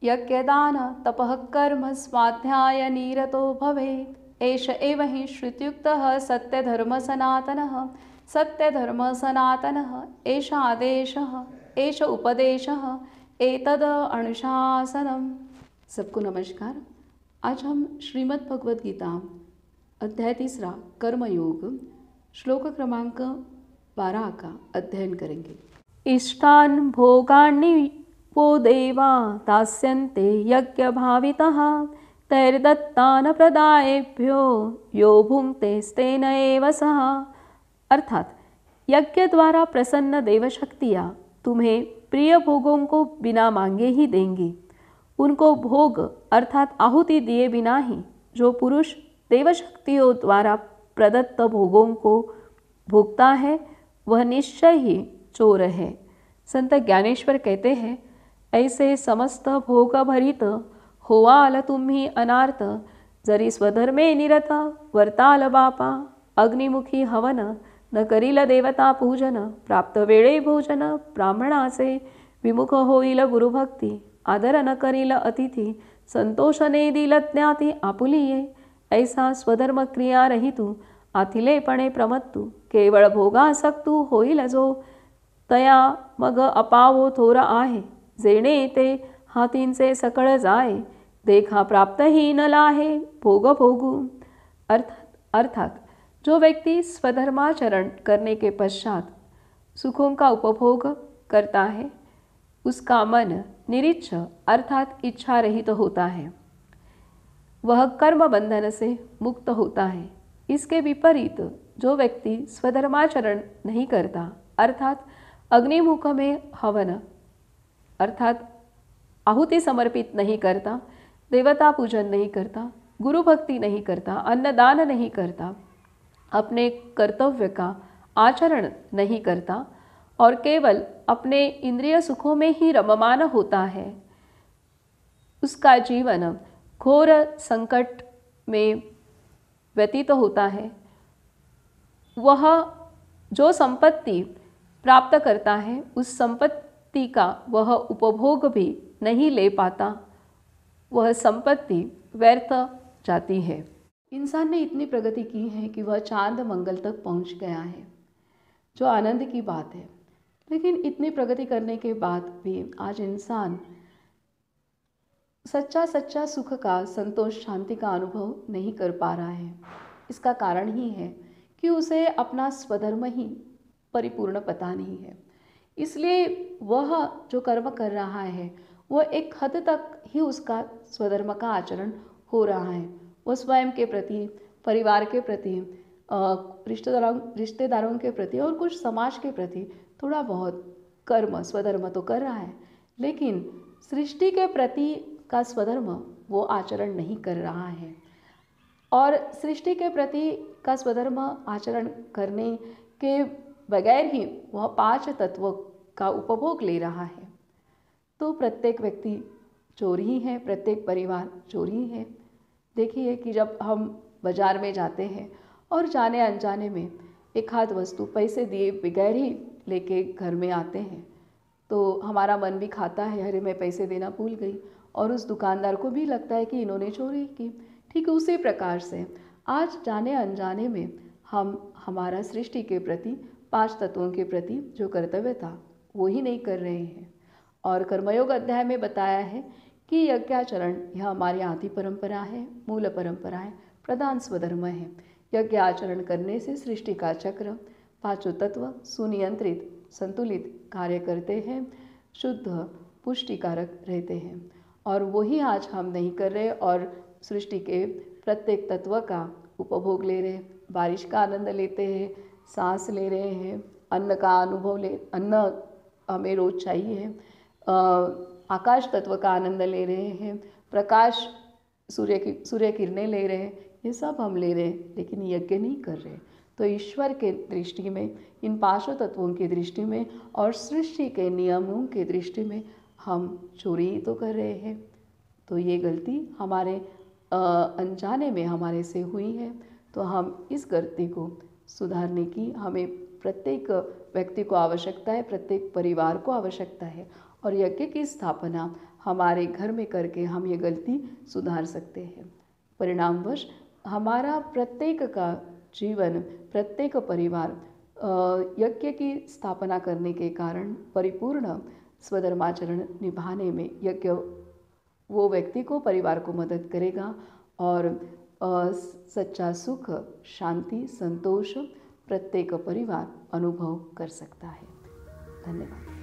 यज्ञदान तपः कर्म स्वाध्याय निरतो भवेत् एष एव हि श्रुत्युक्तः सत्यधर्मसनातनः एष आदेशः एष उपदेशः एतद अनुशासनम। सबको नमस्कार। आज हम श्रीमद् भगवद गीता अध्याय 3 कर्मयोग श्लोक क्रमांक 12 का अध्ययन करेंगे। इष्टान् भोगान्नि वो देवा दास्यन्ते यज्ञभावितः तैर्दत्तान् प्रदायेभ्यो यो भुङ्क्ते स्तेन एव सः। अर्थात यज्ञ द्वारा प्रसन्न देवशक्तियाँ तुम्हें प्रिय भोगों को बिना मांगे ही देंगी। उनको भोग अर्थात आहुति दिए बिना ही जो पुरुष देवशक्तियों द्वारा प्रदत्त भोगों को भोगता है वह निश्चय ही चोर है। संत ज्ञानेश्वर कहते हैं, ऐसे समस्त भोग भरित होवाल तुम्ही अनार्थ जरी स्वधर्मे निरत वर्ताल बापा अग्निमुखी हवन न करील देवता पूजन प्राप्त वेळे भोजन ब्राह्मणाचे विमुख होईल गुरुभक्ती आदर न करील अतिथी संतोष ने दिल ज्ञाती आपुलिये ऐसा स्वधर्म क्रिया रहितू आथिलेपणे प्रमत्तू केवळ भोगासक्तू होईल जो तया मग अपावो थोर आहे जेणे ते हातींचे सकळ जाय देखा प्राप्त ही न लाहे भोग भोगू। अर्थात जो व्यक्ति स्वधर्माचरण करने के पश्चात सुखों का उपभोग करता है उसका मन निरिच्छ अर्थात इच्छा रहित होता है, वह कर्म बंधन से मुक्त होता है। इसके विपरीत जो व्यक्ति स्वधर्माचरण नहीं करता अर्थात अग्निमुख में हवन अर्थात आहुति समर्पित नहीं करता, देवता पूजन नहीं करता, गुरु भक्ति नहीं करता, अन्नदान नहीं करता, अपने कर्तव्य का आचरण नहीं करता और केवल अपने इंद्रिय सुखों में ही रममान होता है, उसका जीवन घोर संकट में व्यतीत होता है। वह जो संपत्ति प्राप्त करता है उस संपत्ति का वह उपभोग भी नहीं ले पाता, वह संपत्ति व्यर्थ जाती है। इंसान ने इतनी प्रगति की है कि वह चांद मंगल तक पहुंच गया है, जो आनंद की बात है। लेकिन इतनी प्रगति करने के बाद भी आज इंसान सच्चा सुख का, संतोष, शांति का अनुभव नहीं कर पा रहा है। इसका कारण ही है कि उसे अपना स्वधर्म ही परिपूर्ण पता नहीं है। इसलिए वह जो कर्म कर रहा है वह एक हद तक ही उसका स्वधर्म का आचरण हो रहा है। वह स्वयं के प्रति, परिवार के प्रति, रिश्तेदारों के प्रति और कुछ समाज के प्रति थोड़ा बहुत कर्म स्वधर्म तो कर रहा है, लेकिन सृष्टि के प्रति का स्वधर्म वो आचरण नहीं कर रहा है। और सृष्टि के प्रति का स्वधर्म आचरण करने के बगैर ही वह 5 तत्व का उपभोग ले रहा है। तो प्रत्येक व्यक्ति चोर ही है, प्रत्येक परिवार चोर ही है। देखिए कि जब हम बाज़ार में जाते हैं और जाने अनजाने में एक आध वस्तु पैसे दिए बगैर ही लेके घर में आते हैं तो हमारा मन भी खाता है, अरे मैं पैसे देना भूल गई, और उस दुकानदार को भी लगता है कि इन्होंने चोरी की। ठीक उसी प्रकार से आज जाने अनजाने में हम हमारा सृष्टि के प्रति, 5 तत्वों के प्रति जो कर्तव्य था वो ही नहीं कर रहे हैं। और कर्मयोग अध्याय में बताया है कि यज्ञाचरण यह हमारी आदि परंपरा है, मूल परंपरा है, प्रधान स्वधर्म है। यज्ञ आचरण करने से सृष्टि का चक्र, 5 तत्व सुनियंत्रित, संतुलित कार्य करते हैं, शुद्ध पुष्टिकारक रहते हैं। और वही आज हम नहीं कर रहे और सृष्टि के प्रत्येक तत्व का उपभोग ले रहे, बारिश का आनंद लेते हैं, सांस ले रहे हैं, अन्न का अनुभव अन्न हमें रोज चाहिए, आकाश तत्व का आनंद ले रहे हैं, प्रकाश सूर्य किरणें ले रहे हैं, ये सब हम ले रहे हैं, लेकिन यज्ञ नहीं कर रहे। तो ईश्वर के दृष्टि में, इन 5 तत्वों की दृष्टि में और सृष्टि के नियमों की दृष्टि में हम चोरी ही तो कर रहे हैं। तो ये गलती हमारे अनजाने में हमारे से हुई है। तो हम इस गलती को सुधारने की हमें प्रत्येक व्यक्ति को आवश्यकता है, प्रत्येक परिवार को आवश्यकता है। और यज्ञ की स्थापना हमारे घर में करके हम ये गलती सुधार सकते हैं। परिणामवश हमारा प्रत्येक का जीवन, प्रत्येक परिवार यज्ञ की स्थापना करने के कारण परिपूर्ण स्वधर्माचरण निभाने में यज्ञ वो व्यक्ति को, परिवार को मदद करेगा और सच्चा सुख, शांति, संतोष प्रत्येक परिवार अनुभव कर सकता है। धन्यवाद।